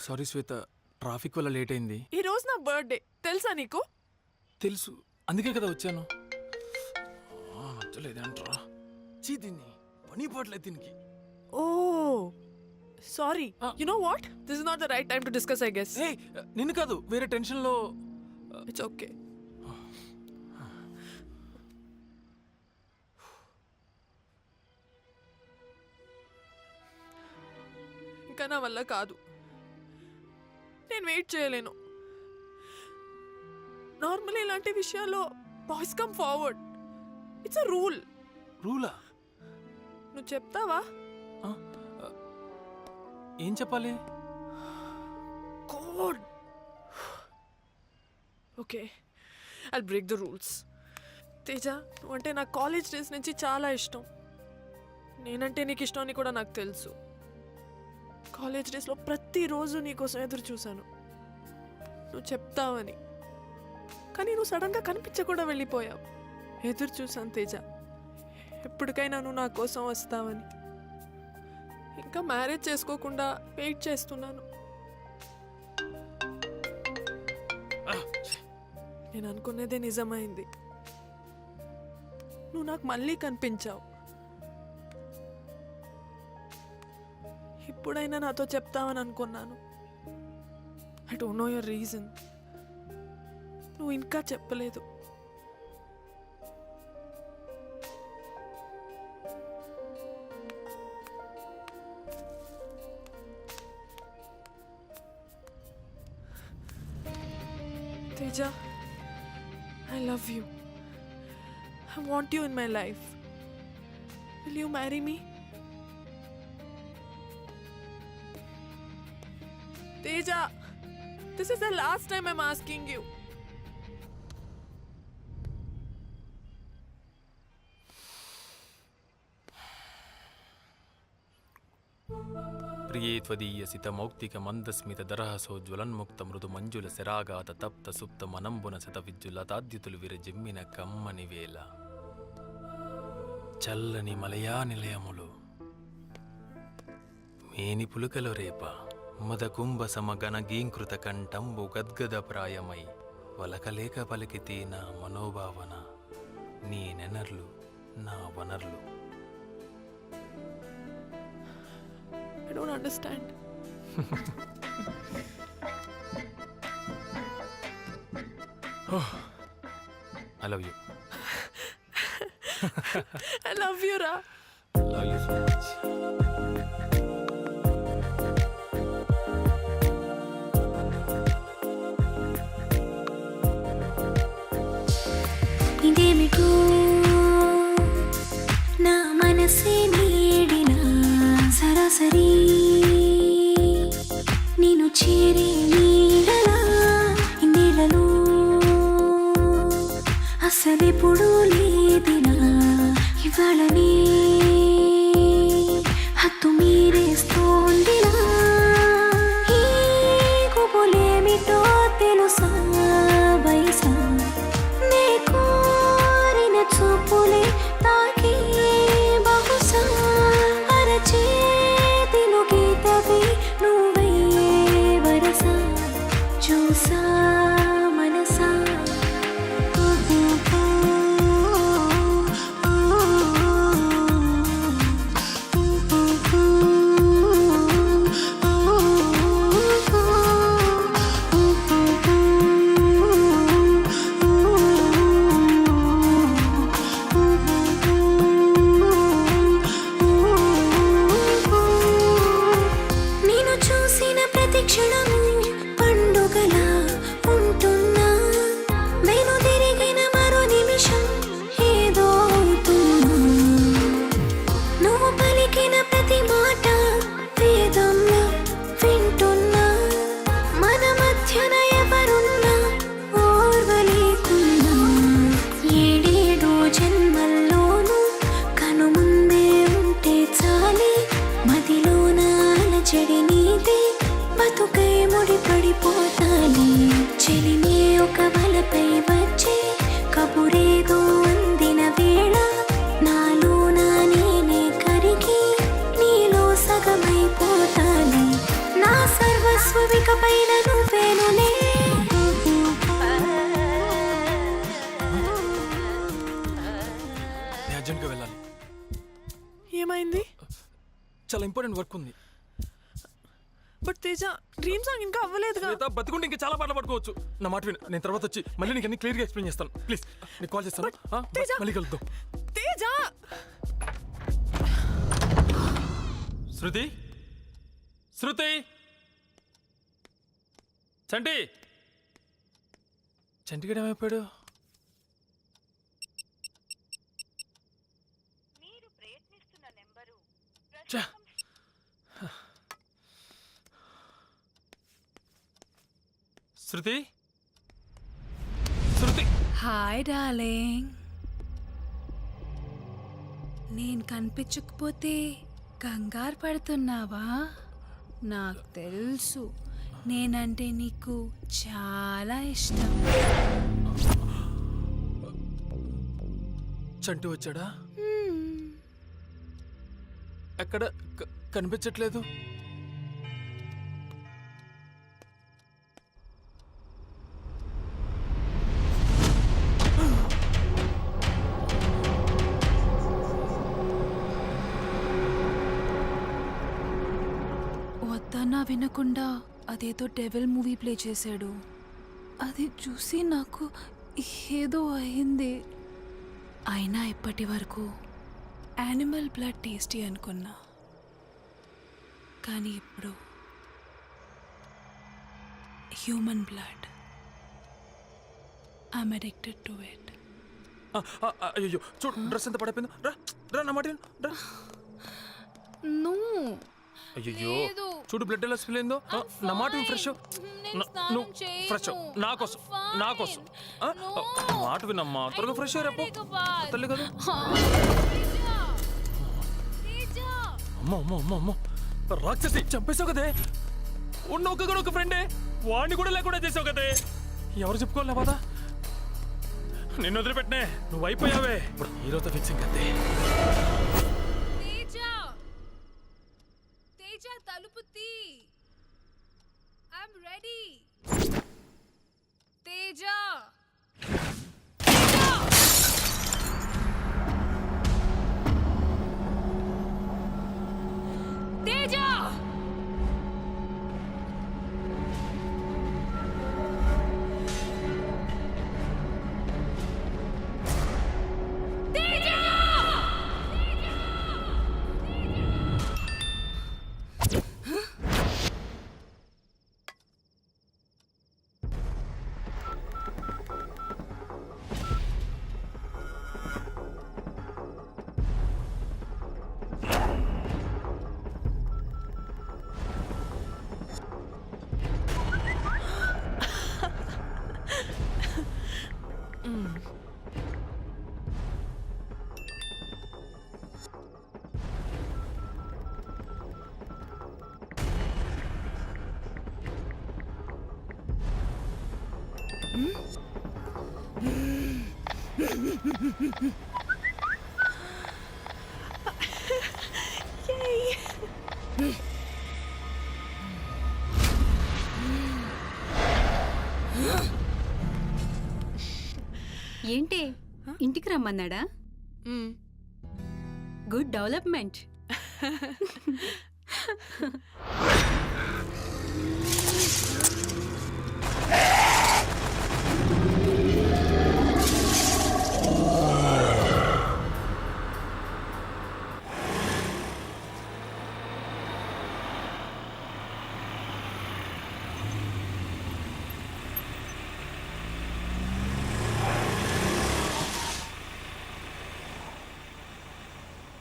Sorry శ్వేత, traffic వల్ల late అయింది. ఈ రోజు నా బర్త్డే తెలుసా నీకు? తెలుసు, అందుకే కదా వచ్చాను. నచ్చలేదంట్రా, చీ దీన్ని పని పాటలేదు దీనికి. Oh sorry. You know what, this is not the right time to discuss I guess. ఏ నిన్ను కాదు, వేరే టెన్షన్లో. It's okay. ఇంకా నా వల్ల కాదు, నేను వెయిట్ చేయలేను. నార్మల్ ఇలాంటి విషయాల్లో boys come forward, it's a rule. రూలా? నువ్వు చెప్తావా? ఏం చెప్పాలి? God. Okay, I'll break the rules. Teja, నువ్వంటే నా కాలేజ్ డేస్ నుంచి చాలా ఇష్టం. నేనంటే నీకు ఇష్టం అని కూడా నాకు తెలుసు. కాలేజ్ డేస్లో ప్రతిరోజు నీకోసం ఎదురు చూశాను, నువ్వు చెప్తావని. కానీ నువ్వు సడన్గా కనిపించకుండా వెళ్ళిపోయావు. ఎదురు చూశాను తేజ, ఎప్పటికైనా నువ్వు నా కోసం వస్తావని. ఇంకా మ్యారేజ్ చేసుకోకుండా వెయిట్ చేస్తున్నాను. నేను అనుకునేదే నిజమైంది. నువ్వు నాకు మళ్ళీ కనిపించావు. ఇప్పుడైనా నాతో చెప్తావని అనుకున్నాను. I don't know your reason. నువ్వు ఇంకా చెప్పలేదు. Teja, I love you. I want you in my life. Will you marry me? Teja, this is the last time I'm asking you. ప్రియే త్వదీయ సిత మౌక్తిక మందస్మిత దరహసో జ్వలన్ముక్త మృదు మంజుల శరాగాత తప్త సుప్త మనంబున శత విద్యులతాద్యుతులు విరజిమ్మిన కమ్మని వేళ చల్లని మలయా నిలయములు మేని పులుకలు రేప మద కుంభ సమగణ గీంకృత కంఠంబు గద్గద ప్రాయమై వలకలేక పలికితే నా మనోభావన నీ నెనర్లు నా వనర్లు. I don't understand. I love you. I love you, Ra. Love you so much. ఇదేమిటో నా మనసే నీడిన సరాసరి నేను చేరే నీడలా ఇండిలలో అసలెప్పుడు లేదిలా ఇవాళనే హత్తు మీరేస్తోందిలా ఈ గుబులేమిటో తెలుసా వయసా నే కోరిన చూపులే తాకి బహుశా అరచేతిలో గీతవి నువ్వయ్యే వరస చూసా మనసా. చాలా ఇంపార్టెంట్ వర్క్ ఉంది. బట్ తేజ డ్రీమ్ సాంగ్ ఇంకా అవ్వలేదుగా. శ్వేత బతికుంటే ఇంకా చాలా పాటలు పట్టుకోవచ్చు. నా మాట విను, నేను తర్వాత వచ్చి మళ్ళీ నీకు అన్ని క్లియర్గా ఎక్స్ప్లెయిన్ చేస్తాను. ప్లీజ్ నీకు కాల్ చేస్తాను. తేజ! మళ్ళీ కలుద్దాం. తేజ శృతి, శృతి, చంటి, చంటిగడ ఏమైపోయాడు? ఛ! శృతి, శృతి, హాయ్ డార్లింగ్. నేను కనిపించకపోతే కంగారు పడుతున్నావా? నాకు తెలుసు నేనంటే నీకు చాలా ఇష్టం. చంటి వచ్చాడా? ఎక్కడ కనిపించట్లేదు. వద్దన్నా వినకుండా అదేదో డెవిల్ మూవీ ప్లే చేశాడు. అది చూసి నాకు ఏదో అయింది. అయినా ఇప్పటి వరకు యానిమల్ బ్లడ్ టేస్టీ అనుకున్నా, కానీ ఇప్పుడు human blood. I'm addicted to it. అయ్యో చూడు, డ్రెస్ ఎంత పడిపోయిందో. రా రా, నా మాట విను, రా. నో, అయ్యో చూడు, బ్లడ్ ఎలా స్పిల్ అయిందో. నా మాట ఫ్రెష్ నువ్వు ఫ్రెష్ నా కోసం, నా కోసం మాట వినమ్మా. త్వరగా ఫ్రెష్ అయ్యారు తల్లి కదా. అమ్మో అమ్మో అమ్మో అమ్మో, రాక్షసి చంపేశావు కదే. ఉన్న ఒక ఫ్రెండే, వాడిని కూడా లేకుండా చేసావు కదే. ఎవరు చెప్పుకోలే బాధ. నిన్ను వదిలిపెట్టినే, నువ్వు అయిపోయావే. ఇప్పుడు హీరోతో ఫిక్సింగ్ కదే. తలుపు తీ. I'm ready. తేజ, తేజ, ఏంటి ఇంటికి రమ్మన్నాడా? Good development.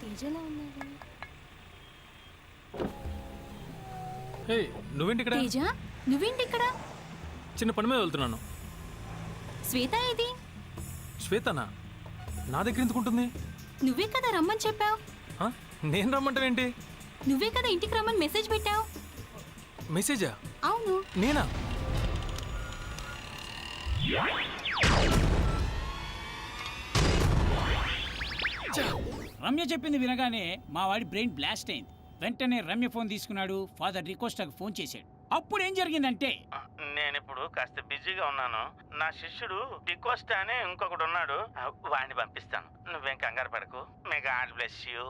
తేజలా ఉన్నాడు. నువ్వేంటి ఇక్కడ? తేజ, నువ్వేంటి ఇక్కడ? చిన్న పని మీద వెళ్తున్నాను. శ్వేత ఏది? శ్వేతనా? నా దగ్గర ఎందుకుంటుంది? నువ్వే కదా రమ్మని చెప్పావు. నేను రమ్మంటానేంటి? నువ్వే కదా ఇంటికి రమ్మని మెసేజ్ పెట్టావు. మెసేజా? అవును. నేనా? రమ్య చెప్పింది వినగానే మా వాడి బ్రెయిన్ బ్లాస్ట్ అయింది. వెంటనే రమ్య ఫోన్ తీసుకున్నాడు. ఫాదర్ రికోస్టాకు ఫోన్ చేశాడు. అప్పుడు ఏం జరిగిందంటే, నేనిప్పుడు కాస్త బిజీగా ఉన్నాను. నా శిష్యుడు డికోస్టా అని ఇంకొకడు ఉన్నాడు, వాడిని పంపిస్తాను. నువ్వేం కంగారు పడకు. May God bless you.